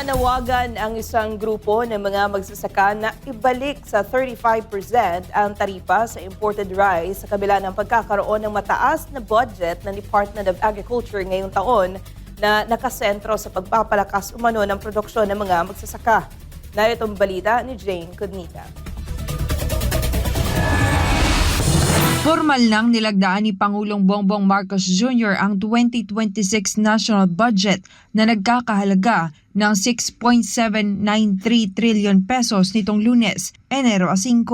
Nanawagan ang isang grupo ng mga magsasaka na ibalik sa 35% ang taripa sa imported rice sa kabila ng pagkakaroon ng mataas na budget ng Department of Agriculture ngayong taon na nakasentro sa pagpapalakas umano ng produksyon ng mga magsasaka. Narito ang balita ni Jane Codnita. Formal nang nilagdaan ni Pangulong Bongbong Marcos Jr. ang 2026 national budget na nagkakahalaga ng 6.793 trillion pesos nitong Lunes, Enero 5.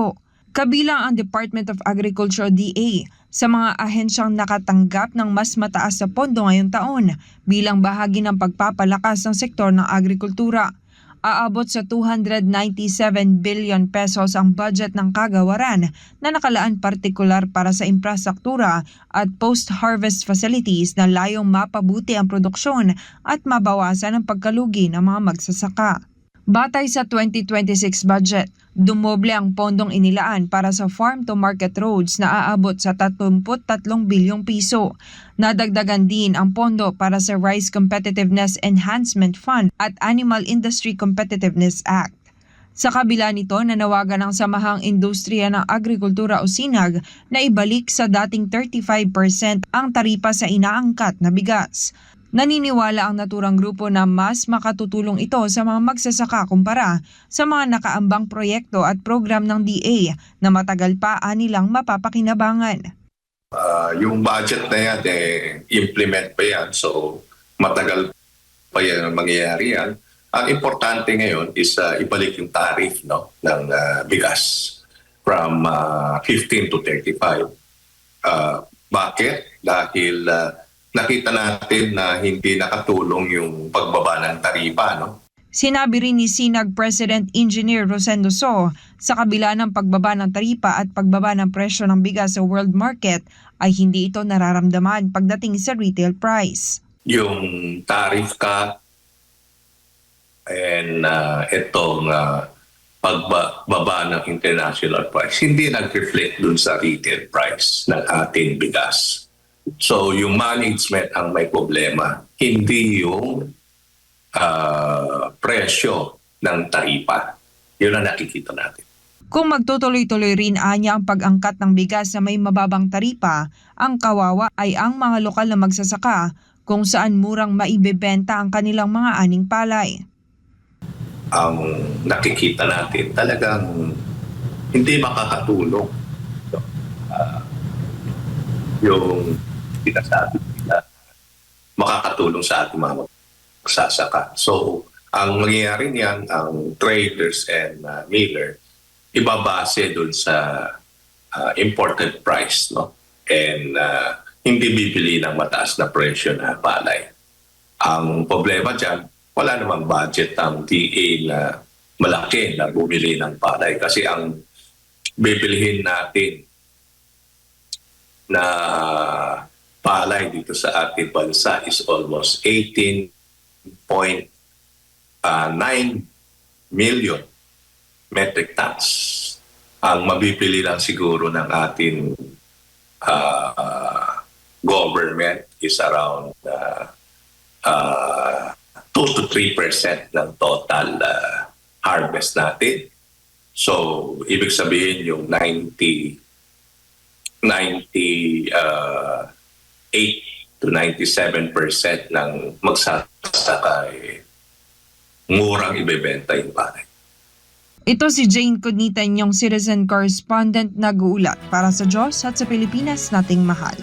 Kabilang ang Department of Agriculture DA sa mga ahensyang nakatanggap ng mas mataas na pondo ngayong taon bilang bahagi ng pagpapalakas ng sektor ng agrikultura. Aabot sa 297 billion pesos ang budget ng kagawaran na nakalaan partikular para sa infrastruktura at post-harvest facilities na layong mapabuti ang produksyon at mabawasan ang pagkalugi ng mga magsasaka. Batay sa 2026 budget, dumoble ang pondong inilaan para sa farm-to-market roads na aabot sa 33 bilyong piso. Nadagdagan din ang pondo para sa Rice Competitiveness Enhancement Fund at Animal Industry Competitiveness Act. Sa kabila nito, nanawagan ang Samahang Industriya ng Agrikultura o SINAG na ibalik sa dating 35% ang taripa sa inaangkat na bigas. Naniniwala ang naturang grupo na mas makatutulong ito sa mga magsasaka kumpara sa mga nakaambang proyekto at program ng DA na matagal pa nilang mapapakinabangan. Yung budget na yan, implement pa yan. So matagal pa yan ang mangyayari yan. Ang importante ngayon is ibalik yung tariff ng bigas from 15 to 35. Bakit? Dahil nakita natin na hindi nakatulong yung pagbaba ng taripa, Sinabi rin ni SINAG President Engineer Rosendo So, sa kabila ng pagbaba ng taripa at pagbaba ng presyo ng bigas sa world market, ay hindi ito nararamdaman pagdating sa retail price. Yung tariff cut and itong pagbaba ng international price, hindi nag-reflect dun sa retail price ng ating bigas. So yung management ang may problema, hindi yung presyo ng taripa. Yun ang nakikita natin. Kung magtutuloy-tuloy rin anya ang pag-angkat ng bigas na may mababang taripa, ang kawawa ay ang mga lokal na magsasaka kung saan murang maibebenta ang kanilang mga aning palay. Ang nakikita natin talagang hindi makakatulong yung sinasabi nila makakatulong sa ating mga magsasaka. So, ang mangyayari niyan, ang traders and miller, ibabase dun sa imported price, and hindi bibili ng mataas na presyo na palay. Ang problema dyan, wala namang budget ang DA na malaki na bumili ng palay kasi ang bibilihin natin na palay dito sa ating bansa is almost 18.9 million metric tons. Ang mabibili lang siguro ng ating government is around 2 to 3% ng total harvest natin. So, ibig sabihin yung 98 to 97% ng magsasaka murang ibebenta yung palay. Ito si Jane Codnita, inyong citizen correspondent nag-uulat para sa Diyos at sa Pilipinas nating mahal.